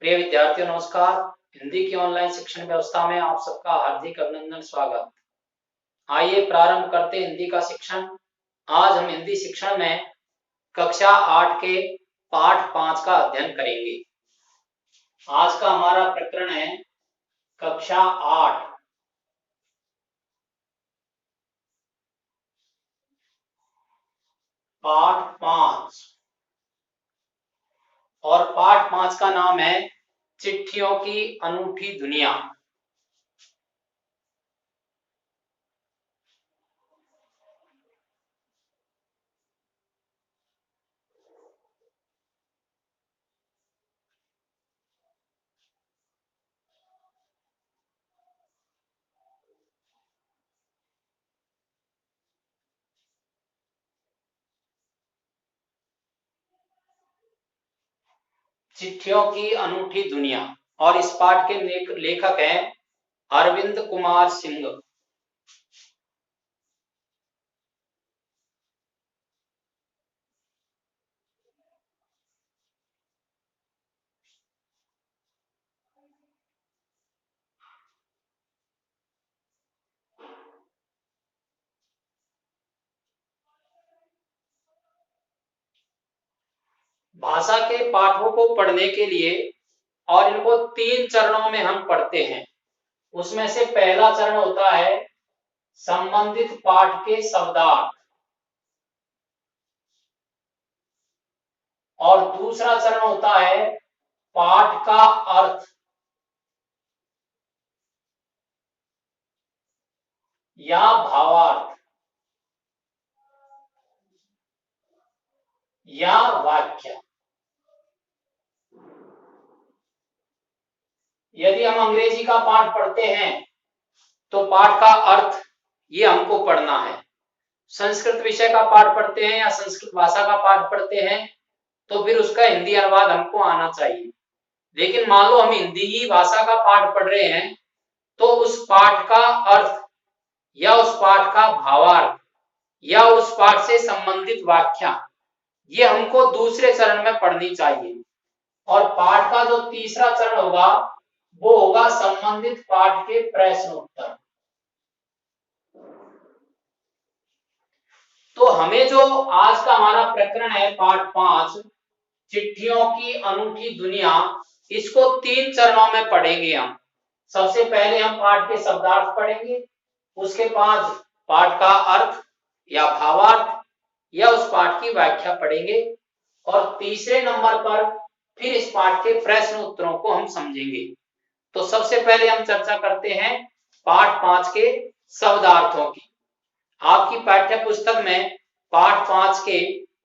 प्रिय विद्यार्थियों नमस्कार। हिंदी की ऑनलाइन शिक्षण व्यवस्था में आप सबका हार्दिक अभिनंदन स्वागत। आइए प्रारंभ करते हैं हिंदी का शिक्षण। आज हम हिंदी शिक्षण में कक्षा 8 के पाठ 5 का अध्ययन करेंगे। आज का हमारा प्रकरण है कक्षा 8 पाठ 5 और पाठ 5 का नाम है चिट्ठियों की अनूठी दुनिया। चिट्ठियों की अनूठी दुनिया और इस पाठ के लेखक हैं अरविंद कुमार सिंह। भाषा के पाठों को पढ़ने के लिए और इनको 3 चरणों में हम पढ़ते हैं। उसमें से पहला चरण होता है संबंधित पाठ के शब्दार्थ और दूसरा चरण होता है पाठ का अर्थ या भावार्थ या वाक्य। यदि हम अंग्रेजी का पाठ पढ़ते हैं तो पाठ का अर्थ ये हमको पढ़ना है। संस्कृत विषय का पाठ पढ़ते हैं या संस्कृत भाषा का पाठ पढ़ते हैं तो फिर उसका हिंदी अनुवाद हमको आना चाहिए। लेकिन मान लो हम हिंदी ही भाषा का पाठ पढ़ रहे हैं तो उस पाठ का अर्थ या उस पाठ का भावार्थ या उस पाठ से संबंधित व्याख्या ये हमको दूसरे चरण में पढ़नी चाहिए। और पाठ का जो तीसरा चरण होगा वो होगा संबंधित पाठ के प्रश्न उत्तर। तो हमें जो आज का हमारा प्रकरण है पाठ 5 चिट्ठियों की अनूठी दुनिया, इसको 3 चरणों में पढ़ेंगे हम। सबसे पहले हम पाठ के शब्दार्थ पढ़ेंगे, उसके बाद पाठ का अर्थ या भावार्थ या उस पाठ की व्याख्या पढ़ेंगे और तीसरे नंबर पर फिर इस पाठ के प्रश्न उत्तरों को हम समझेंगे। तो सबसे पहले हम चर्चा करते हैं पाठ 5 के शब्दार्थों की। आपकी पाठ्य पुस्तक में पाठ 5 के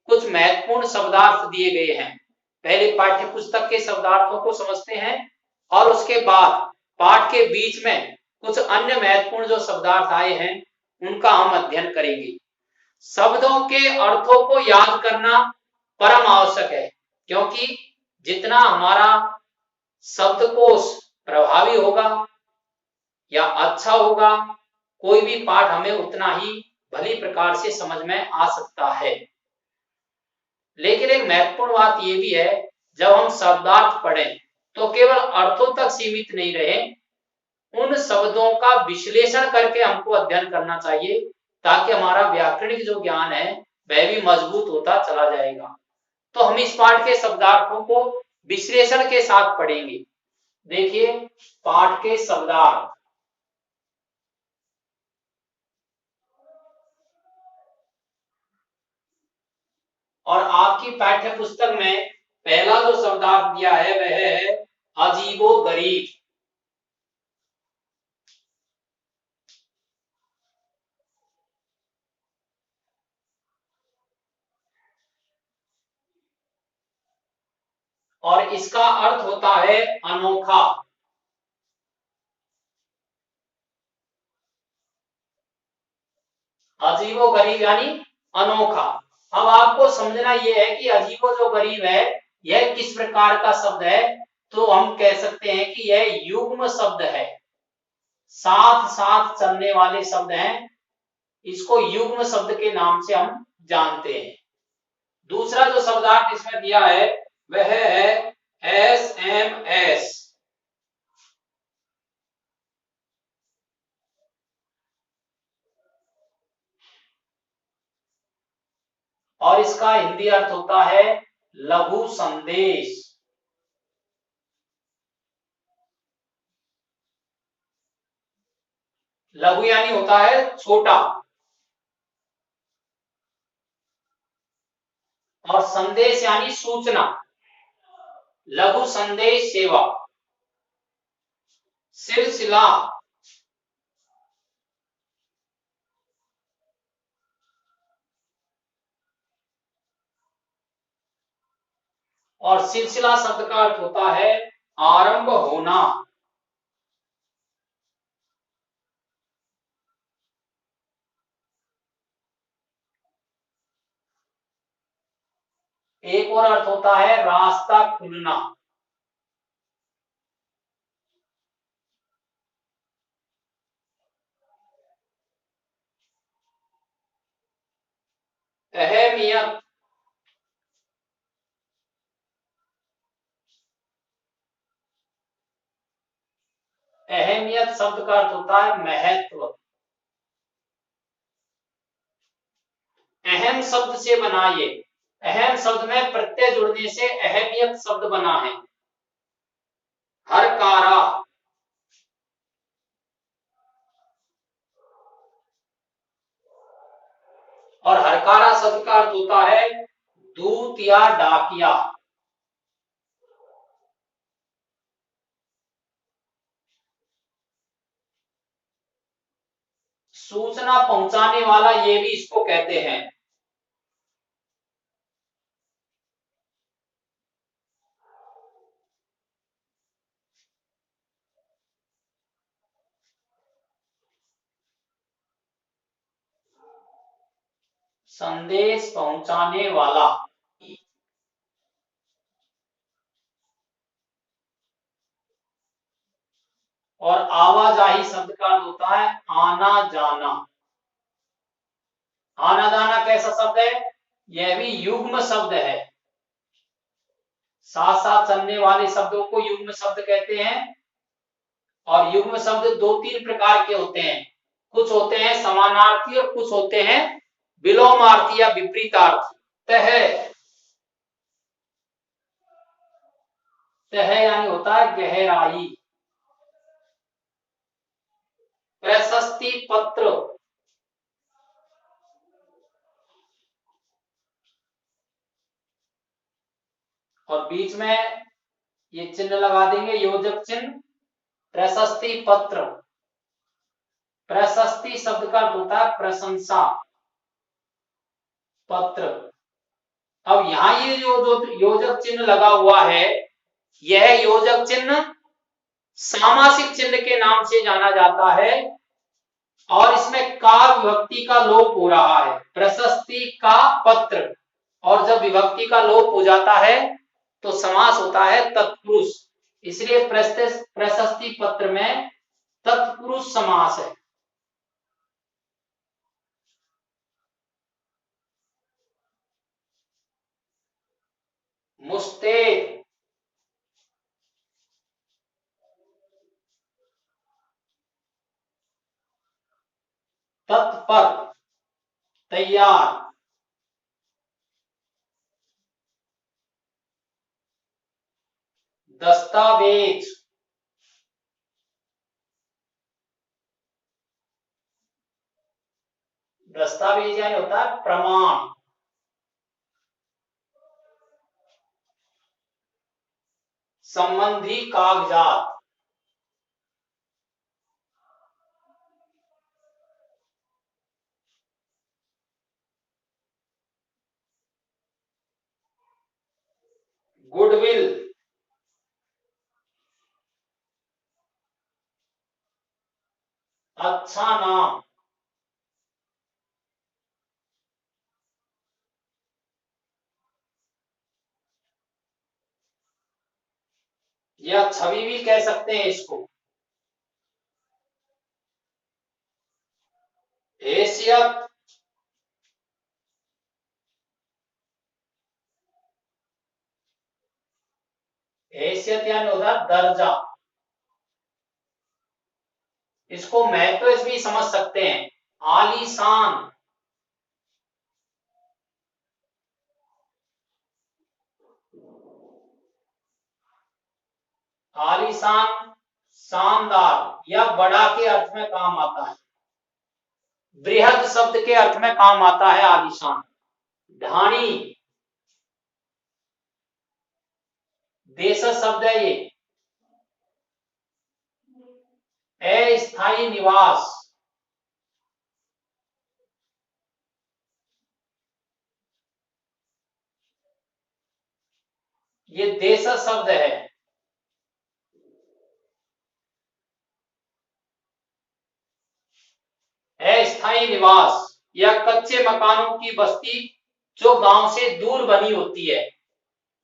कुछ महत्वपूर्ण शब्दार्थ दिए गए हैं। पहले पाठ्य पुस्तक के शब्दार्थों को समझते हैं और उसके बाद पाठ के बीच में कुछ अन्य महत्वपूर्ण जो शब्दार्थ आए हैं उनका हम अध्ययन करेंगे। शब्दों के अर्थों को याद करना परम आवश्यक है, क्योंकि जितना हमारा शब्दकोश प्रभावी होगा या अच्छा होगा, कोई भी पाठ हमें उतना ही भली प्रकार से समझ में आ सकता है। लेकिन एक महत्वपूर्ण बात यह भी है, जब हम शब्दार्थ पढ़ें तो केवल अर्थों तक सीमित नहीं रहे, उन शब्दों का विश्लेषण करके हमको अध्ययन करना चाहिए, ताकि हमारा व्याकरणिक जो ज्ञान है वह भी मजबूत होता चला जाएगा। तो हम इस पाठ के शब्दार्थों को विश्लेषण के साथ पढ़ेंगे। देखिए पाठ के शब्दार्थ। और आपकी पाठ्य पुस्तक में पहला जो शब्दार्थ दिया है वह है अजीबोगरीब। और इसका अर्थ होता है अनोखा। अजीबोगरीब यानी अनोखा। अब आपको समझना यह है कि अजीबो जो गरीब है यह किस प्रकार का शब्द है। तो हम कह सकते हैं कि यह युग्म शब्द है, साथ साथ चलने वाले शब्द हैं, इसको युग्म शब्द के नाम से हम जानते हैं। दूसरा जो शब्दार्थ इसमें दिया है वह है SMS। इसका हिंदी अर्थ होता है लघु संदेश। लघु यानी होता है छोटा, और संदेश यानी सूचना। लघु संदेश सेवा। सिलसिला, और सिलसिला शब्द का अर्थ होता है आरंभ होना। एक और अर्थ होता है रास्ता खुलना। अहमियत, अहमियत शब्द का अर्थ होता है महत्व। अहम शब्द से बना ये, अहम शब्द में प्रत्यय जुड़ने से अहमियत शब्द बना है। हरकारा, और हरकारा शब्द का अर्थ होता है दूत या डाकिया। सूचना पहुंचाने वाला ये भी इसको कहते हैं। संदेश पहुंचाने वाला। और आवाजाही शब्द का अर्थ होता है आना जाना। आना जाना कैसा शब्द है? यह भी युग्म शब्द है। साथ साथ चलने वाले शब्दों को युग्म शब्द कहते हैं। और युग्म शब्द दो तीन प्रकार के होते हैं। कुछ होते हैं समानार्थी और कुछ होते हैं विलोमार्थी या विपरीतार्थी। तह, तह यानी होता है गहराई। प्रशस्ति पत्र, और बीच में ये चिन्ह लगा देंगे योजक चिन्ह। प्रशस्ति पत्र, प्रशस्ति शब्द का अर्थ होता है प्रशंसा पत्र। अब यहाँ ये जो योजक चिन्ह लगा हुआ है, यह योजक चिन्ह सामासिक चिन्ह के नाम से जाना जाता है, और इसमें का विभक्ति का लोप हो रहा है। प्रशस्ति का पत्र, और जब विभक्ति का लोप हो जाता है तो समास होता है तत्पुरुष। इसलिए प्रशस्ति पत्र में तत्पुरुष समास है। मुस्तैद, तत्पर, तैयार। दस्तावेज, दस्तावेज यानी होता है प्रमाण। संबंधी कागजात, गुडविल, अच्छा नाम। या छवि भी कह सकते हैं इसको। हैसियत, हैसियत यानी होता है दर्जा। इसको महत्व भी समझ सकते हैं, आलीशान। आलीशान, शानदार या बड़ा के अर्थ में काम आता है। बृहद शब्द के अर्थ में काम आता है आलीशान। ढाणी, देशज शब्द है ये। अस्थायी निवास, ये देशज शब्द है। अस्थायी निवास या कच्चे मकानों की बस्ती जो गांव से दूर बनी होती है।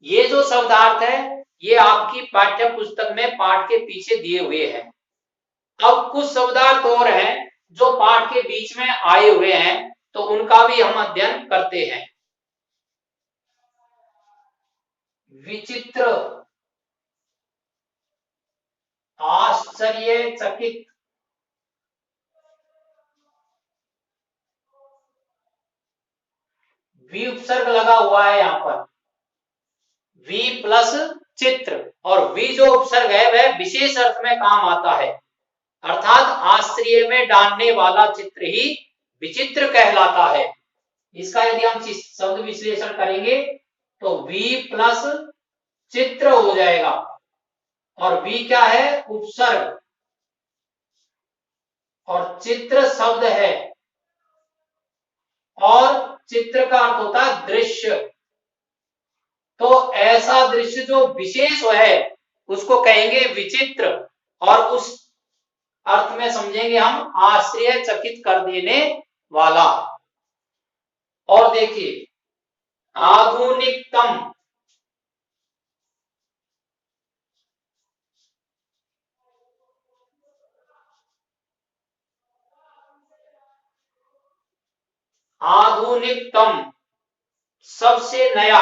ये जो शब्दार्थ है ये आपकी पाठ्य पुस्तक में पाठ के पीछे दिए हुए हैं। अब कुछ शब्दार्थ और हैं जो पाठ के बीच में आए हुए हैं, तो उनका भी हम अध्ययन करते हैं। विचित्र, आश्चर्यचकित, वी उपसर्ग लगा हुआ है यहाँ पर, वी प्लस चित्र, और वी जो उपसर्ग है वह विशेष अर्थ में काम आता है, अर्थात आश्चर्य में डालने वाला चित्र ही विचित्र कहलाता है। इसका यदि हम शब्द विश्लेषण करेंगे तो वी प्लस चित्र हो जाएगा, और वी क्या है, उपसर्ग, और चित्र शब्द है, और चित्र का अर्थ होता है दृश्य। तो ऐसा दृश्य जो विशेष है उसको कहेंगे विचित्र, और उस अर्थ में समझेंगे हम आश्चर्यचकित कर देने वाला। और देखिए आधुनिकतम, आधुनिकतम सबसे नया,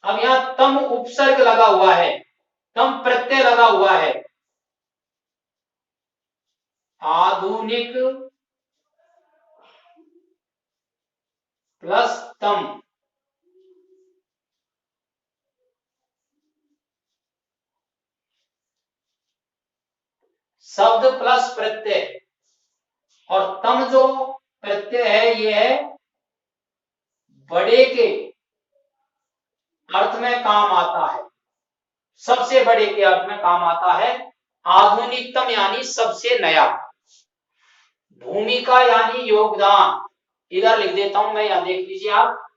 अब यहां तम उपसर्ग लगा हुआ है, तम प्रत्यय लगा हुआ है। आधुनिक प्लस तम, शब्द प्लस प्रत्यय, और तम जो प्रत्यय है ये है बड़े के अर्थ में काम आता है, सबसे बड़े के अर्थ में काम आता है। आधुनिकतम यानी सबसे नया। भूमिका यानी योगदान, इधर लिख देता हूं मैं, यहां देख लीजिए आप।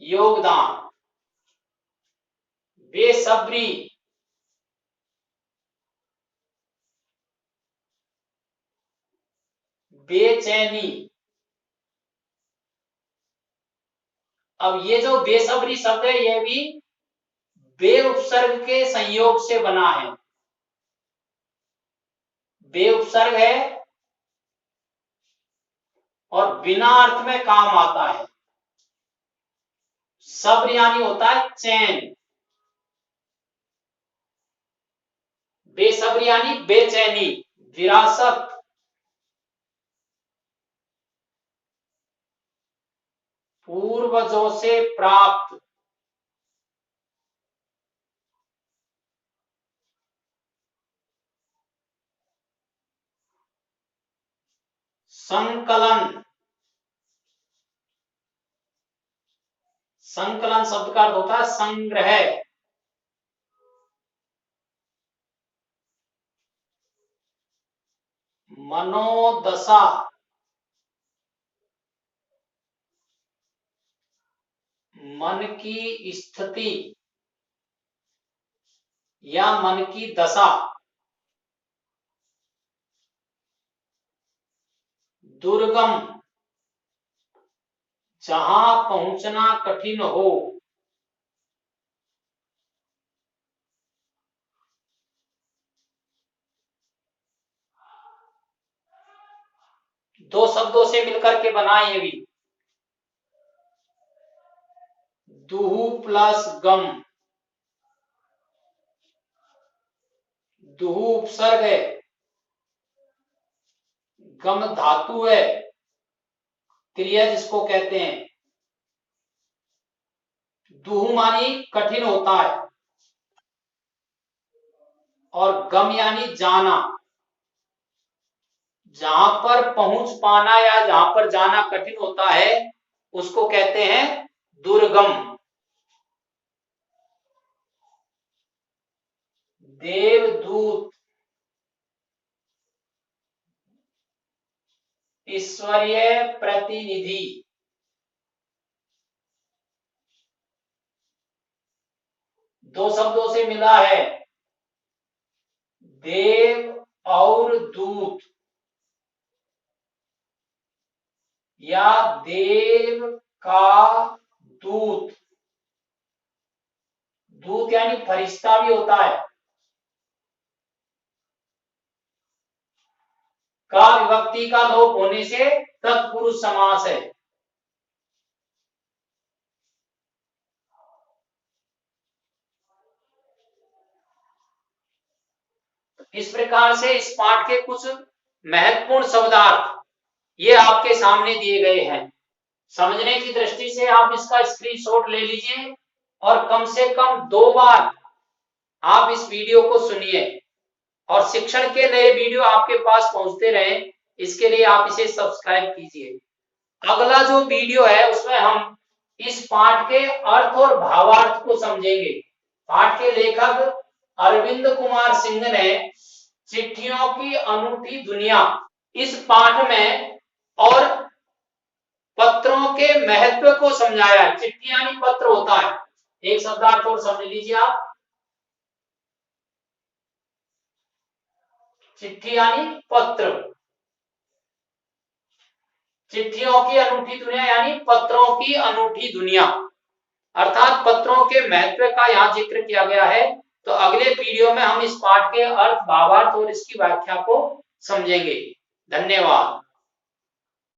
योगदान। बेसब्री, बेचैनी। अब ये जो बेसब्री शब्द है ये भी बे उपसर्ग के संयोग से बना है। बे उपसर्ग है और बिना अर्थ में काम आता है। सब्र यानी होता है चैन, बेसब्री यानी बेचैनी। विरासत, पूर्वजों से प्राप्त। संकलन, संकलन शब्द का अर्थ होता है संग्रह। मनोदशा, मन की स्थिति या मन की दशा। दुर्गम, जहां पहुंचना कठिन हो। दो शब्दों से मिलकर के बना ये भी। दुहु प्लस गम, दुहु उपसर्ग है, गम धातु है, क्रिया जिसको कहते हैं। दुहु मानी कठिन होता है, और गम यानी जाना, जहां पर पहुंच पाना या जहां पर जाना कठिन होता है उसको कहते हैं दुर्गम। देवदूत, ईश्वरीय प्रतिनिधि, दो शब्दों से मिला है, देव और दूत, या देव का दूत। दूत यानी फरिश्ता भी होता है। का विभक्ति का लोप होने से तत्पुरुष समास है। इस प्रकार से इस पाठ के कुछ महत्वपूर्ण शब्दार्थ ये आपके सामने दिए गए हैं। समझने की दृष्टि से आप इसका स्क्रीनशॉट ले लीजिए और कम से कम 2 बार आप इस वीडियो को सुनिए, और शिक्षण के नए वीडियो आपके पास पहुंचते रहे इसके लिए आप इसे सब्सक्राइब कीजिए। अगला जो वीडियो है उसमें हम इस पाठ के अर्थ और भावार्थ को समझेंगे। पाठ के लेखक अरविंद कुमार सिंह ने चिट्ठियों की अनूठी दुनिया इस पाठ में और पत्रों के महत्व को समझाया है। चिट्ठी यानी पत्र होता है। एक शब्दार्थ और समझ लीजिए आप, चिट्ठी यानी पत्र, चिट्ठियों की अनूठी दुनिया यानी पत्रों की अनूठी दुनिया, अर्थात पत्रों के महत्व का यहाँ जिक्र किया गया है। तो अगले वीडियो में हम इस पाठ के अर्थ, भावार्थ और इसकी व्याख्या को समझेंगे। धन्यवाद।